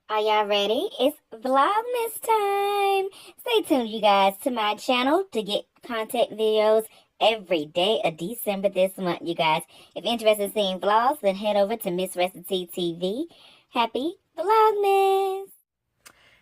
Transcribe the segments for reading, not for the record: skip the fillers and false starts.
Are y'all ready? It's Vlogmas time. Stay tuned, you guys, to my channel to get content videos every day of December this month, you guys. If you're interested in seeing vlogs, then head over to MissRessaTTV. Happy Vlogmas!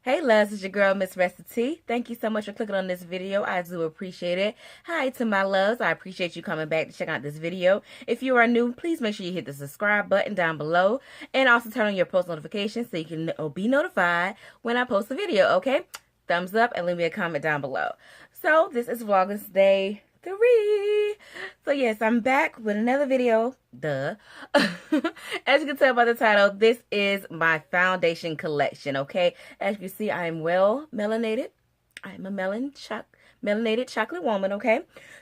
Hey loves, it's your girl MissRessaT. Thank you so much for clicking on this video. I do appreciate it. Hi to my loves. I appreciate you coming back to check out this video. If you are new, please make sure you hit the subscribe button down below and also turn on your post notifications so you can be notified when I post a video, okay? Thumbs up and leave me a comment down below. So this is Vlogmas Day 3. So yes, I'm back with another video. Duh. As you can tell by the title, this is my foundation collection, okay? As you can see, I am well melanated. I am a melanated chocolate woman, okay?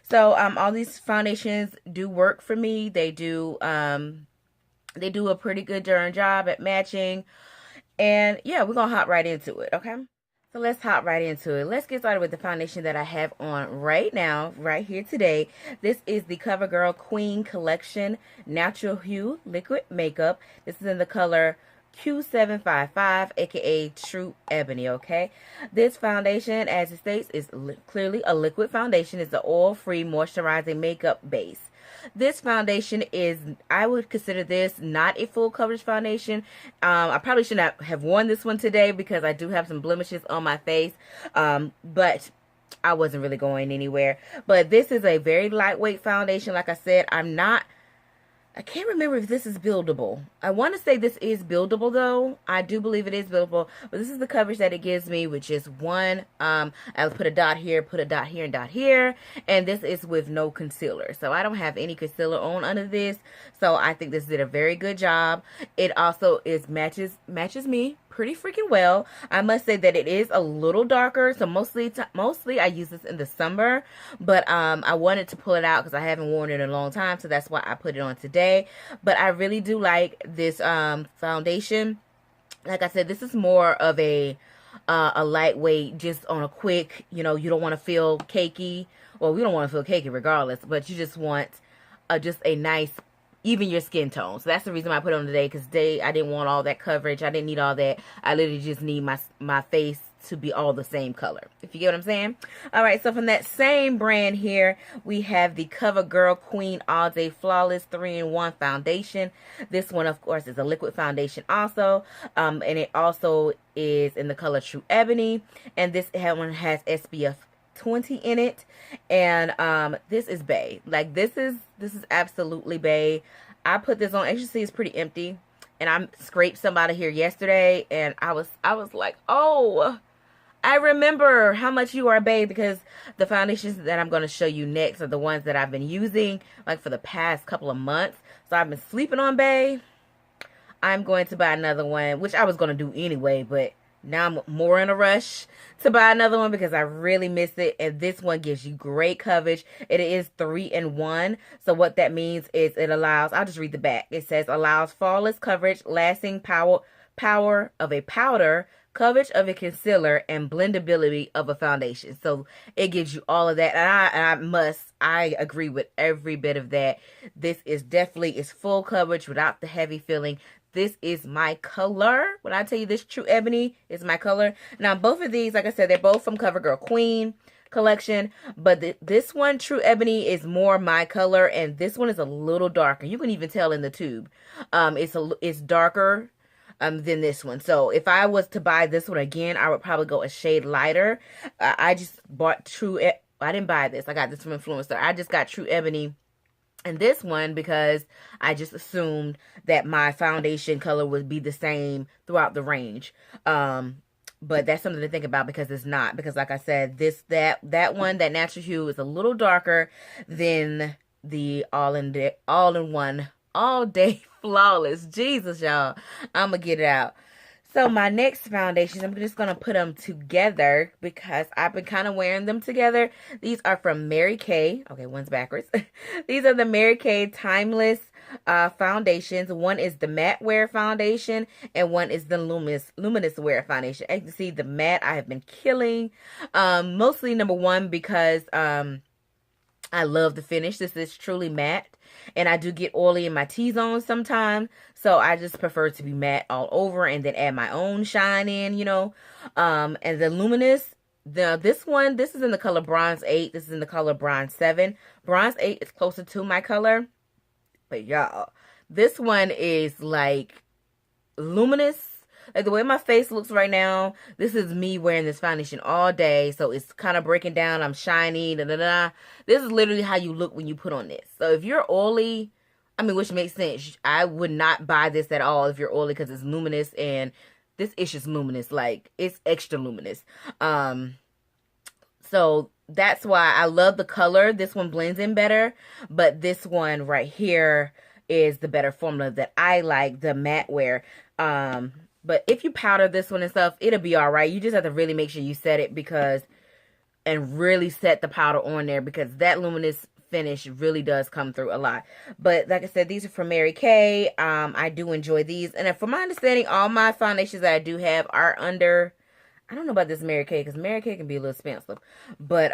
So all these foundations do work for me. They do a pretty good darn job at matching. And yeah, we're gonna hop right into it, okay? So let's hop right into it. Let's get started with the foundation that I have on right now, right here today. This is the CoverGirl Queen Collection Natural Hue Liquid Makeup. This is in the color Q755, aka True Ebony, okay? This foundation, as it states, is clearly a liquid foundation. It's an oil-free moisturizing makeup base. This foundation is, I would consider this not a full coverage foundation. I probably should not have worn this one today because I do have some blemishes on my face. But I wasn't really going anywhere. But this is a very lightweight foundation. Like I said, I can't remember if this is buildable. I want to say this is buildable though. I do believe it is buildable, but this is the coverage that it gives me, which is one. I'll put a dot here, put a dot here, and dot here, and this is with no concealer. So I don't have any concealer on under this. So I think this did a very good job. It also matches me pretty freaking well. I must say that it is a little darker, so mostly I use this in the summer, but I wanted to pull it out because I haven't worn it in a long time, so that's why I put it on today. But I really do like this foundation. Like I said, this is more of a lightweight, just on a quick, you don't want to feel cakey. Well, we don't want to feel cakey regardless, but you just want just a nice, even your skin tone. So that's the reason why I put it on today, because I didn't want all that coverage. I didn't need all that. I literally just need my face to be all the same color, if you get what I'm saying. All right, so from that same brand here, we have the CoverGirl Queen All Day Flawless 3-in-1 foundation. This one, of course, is a liquid foundation also, and it also is in the color True Ebony, and this one has SPF 20 in it, and this is bae. Like, this is absolutely bae. I put this on, as you see, it's pretty empty, and I scraped some out of here yesterday, and I was like, oh, I remember how much you are bae, because the foundations that I'm going to show you next are the ones that I've been using like for the past couple of months. So I've been sleeping on bae. I'm going to buy another one, which I was going to do anyway, but now I'm more in a rush to buy another one because I really miss it. And this one gives you great coverage. It is 3-in-1. So what that means is it allows, I'll just read the back. It says allows flawless coverage, lasting power of a powder, coverage of a concealer, and blendability of a foundation. So it gives you all of that. And I agree with every bit of that. This is definitely is full coverage without the heavy feeling. This is my color. When I tell you this True Ebony is my color. Now, both of these, like I said, they're both from CoverGirl Queen collection. But this one, True Ebony, is more my color. And this one is a little darker. You can even tell in the tube. It's darker than this one. So if I was to buy this one again, I would probably go a shade lighter. I just bought I didn't buy this. I got this from Influencer. I just got True Ebony and this one because I just assumed that my foundation color would be the same throughout the range. But that's something to think about because it's not. Because like I said, that one, that natural hue, is a little darker than the all-in-one, all-day flawless. Jesus, y'all. I'm going to get it out. So my next foundations, I'm just going to put them together because I've been kind of wearing them together. These are from Mary Kay. Okay, one's backwards. These are the Mary Kay Timeless foundations. One is the matte wear foundation and one is the luminous wear foundation. As you can see, the matte I have been killing. Mostly number one because I love the finish. This is truly matte. And I do get oily in my T-zones sometimes. So I just prefer to be matte all over and then add my own shine in, you know. And the luminous, this is in the color Bronze 8. This is in the color Bronze 7. Bronze 8 is closer to my color. But y'all, this one is like luminous. Like the way my face looks right now, this is me wearing this foundation all day. So it's kind of breaking down. I'm shiny. Da, da, da. This is literally how you look when you put on this. So if you're oily, I mean, which makes sense. I would not buy this at all if you're oily because it's luminous. And this is just luminous. Like, it's extra luminous. So that's why I love the color. This one blends in better. But this one right here is the better formula that I like, the matte wear. But if you powder this one and stuff, it'll be all right. You just have to really make sure you set it and really set the powder on there because that luminous finish really does come through a lot. But like I said, these are from Mary Kay. I do enjoy these. And from my understanding, all my foundations that I do have are under, I don't know about this Mary Kay because Mary Kay can be a little expensive. But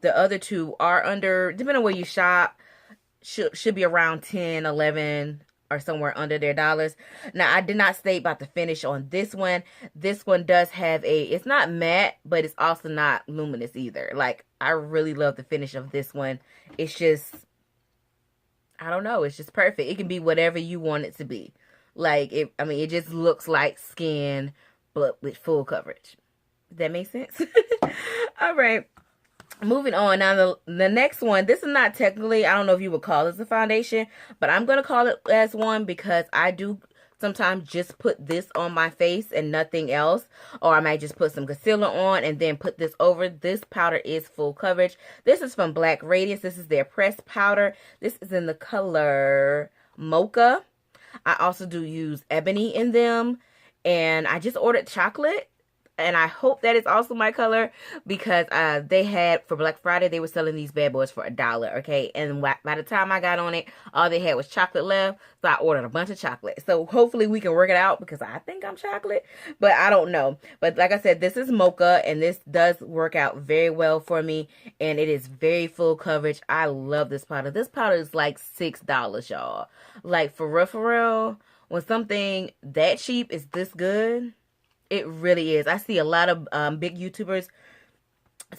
the other two are under, depending on where you shop, should be around 10, 11 or somewhere under their dollars. Now, I did not state about the finish on this one. This one does have it's not matte, but it's also not luminous either. Like, I really love the finish of this one. It's just, I don't know, it's just perfect. It can be whatever you want it to be. Like, it just looks like skin, but with full coverage. Does that make sense? All right. Moving on, now the next one, this is not technically, I don't know if you would call this a foundation, but I'm going to call it as one because I do sometimes just put this on my face and nothing else, or I might just put some concealer on and then put this over. This powder is full coverage. This is from Black Radiance. This is their pressed powder. This is in the color Mocha. I also do use Ebony in them, and I just ordered chocolate. And I hope that is also my color because they had, for Black Friday, they were selling these bad boys for $1, okay? And by the time I got on it, all they had was chocolate left. So I ordered a bunch of chocolate. So hopefully we can work it out because I think I'm chocolate, but I don't know. But like I said, this is Mocha, and this does work out very well for me. And it is very full coverage. I love this powder. This powder is like $6, y'all. Like, for real, when something that cheap is this good, it really is. I see a lot of big YouTubers,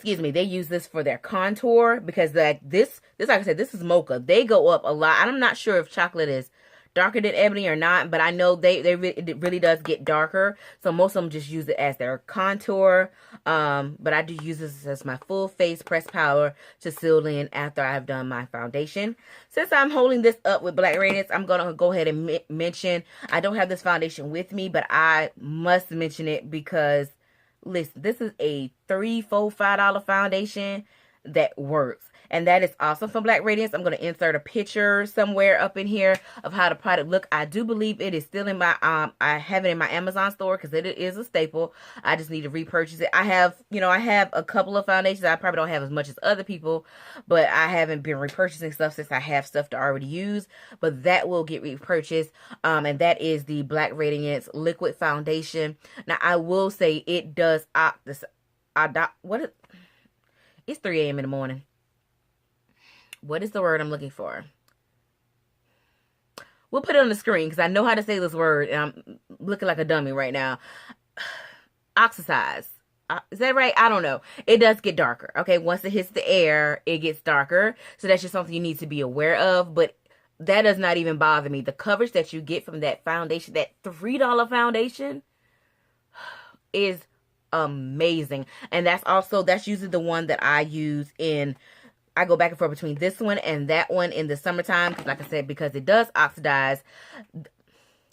they use this for their contour because like this, like I said, this is Mocha. They go up a lot. I'm not sure if chocolate is darker than Ebony or not, but I know it really does get darker. So most of them just use it as their contour. But I do use this as my full face pressed powder to seal in after I've done my foundation. Since I'm holding this up with Black Radiance, I'm going to go ahead and mention, I don't have this foundation with me, but I must mention it because, listen, this is a $3, $4, $5 foundation that works. And that is also from Black Radiance. I'm going to insert a picture somewhere up in here of how the product look. I do believe it is still in my, I have it in my Amazon store because it is a staple. I just need to repurchase it. I have a couple of foundations. I probably don't have as much as other people, but I haven't been repurchasing stuff since I have stuff to already use. But that will get repurchased. And that is the Black Radiance Liquid Foundation. Now, I will say it does it's 3 a.m. in the morning. What is the word I'm looking for? We'll put it on the screen because I know how to say this word and I'm looking like a dummy right now. Oxidize. Is that right? I don't know. It does get darker. Okay, once it hits the air, it gets darker. So that's just something you need to be aware of. But that does not even bother me. The coverage that you get from that foundation, that $3 foundation, is amazing. And that's usually the one that I use I go back and forth between this one and that one in the summertime. Because like I said, because it does oxidize.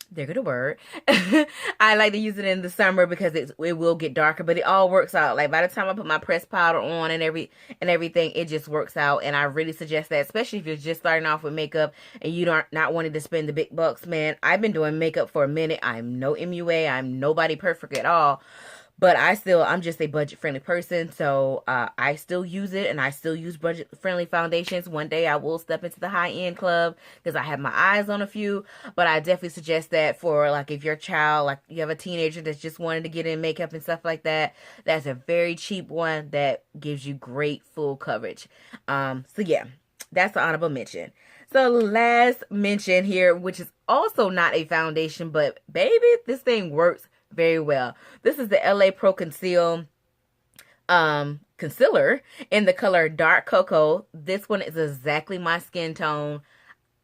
There go the word. I like to use it in the summer because it will get darker. But it all works out. Like by the time I put my pressed powder on and everything, it just works out. And I really suggest that, especially if you're just starting off with makeup and you not wanting to spend the big bucks. Man, I've been doing makeup for a minute. I'm no MUA. I'm nobody perfect at all. But I'm just a budget-friendly person, so I still use it, and I still use budget-friendly foundations. One day I will step into the high-end club because I have my eyes on a few, but I definitely suggest that for, like, if your child, like, you have a teenager that's just wanting to get in makeup and stuff like that, that's a very cheap one that gives you great full coverage. So, yeah, that's an honorable mention. So, last mention here, which is also not a foundation, but, baby, this thing works very well. This is the LA Pro Conceal concealer in the color Dark Cocoa. This one is exactly my skin tone.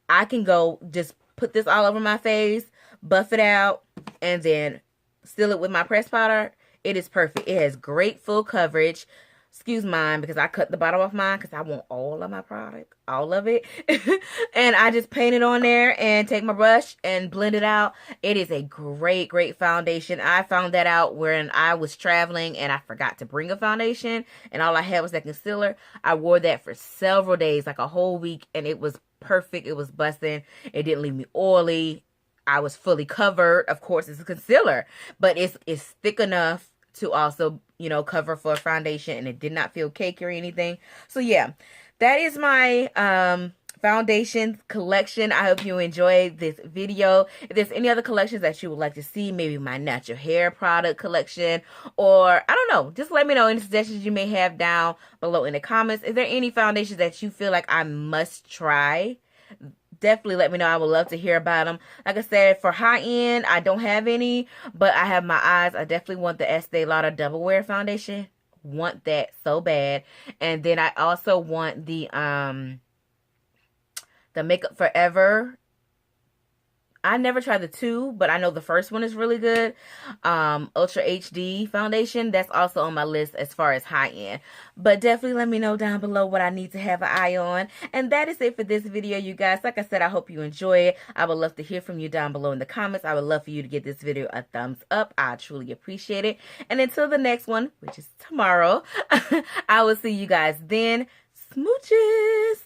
I can go just put this all over my face, buff it out, and then seal it with my pressed powder. It is perfect. It has great full coverage. Excuse mine because I cut the bottom off mine because I want all of my product, all of it. And I just paint it on there and take my brush and blend it out. It is a great, great foundation. I found that out when I was traveling and I forgot to bring a foundation and all I had was that concealer. I wore that for several days, like a whole week, and it was perfect. It was busting. It didn't leave me oily. I was fully covered. Of course, it's a concealer, but it's thick enough to also, you know, cover for a foundation, and it did not feel cakey or anything. So yeah, that is my foundation collection. I hope you enjoyed this video. If there's any other collections that you would like to see, maybe my natural hair product collection, or I don't know, just let me know any suggestions you may have down below in the comments. Is there any foundations that you feel like I must try? Definitely let me know. I would love to hear about them. Like I said, for high end, I don't have any, but I have my eyes. I definitely want the Estee Lauder Double Wear Foundation. Want that so bad. And then I also want the Makeup Forever. I never tried the 2, but I know the first one is really good. Ultra HD foundation. That's also on my list as far as high end. But definitely let me know down below what I need to have an eye on. And that is it for this video, you guys. Like I said, I hope you enjoy it. I would love to hear from you down below in the comments. I would love for you to give this video a thumbs up. I truly appreciate it. And until the next one, which is tomorrow, I will see you guys then. Smooches!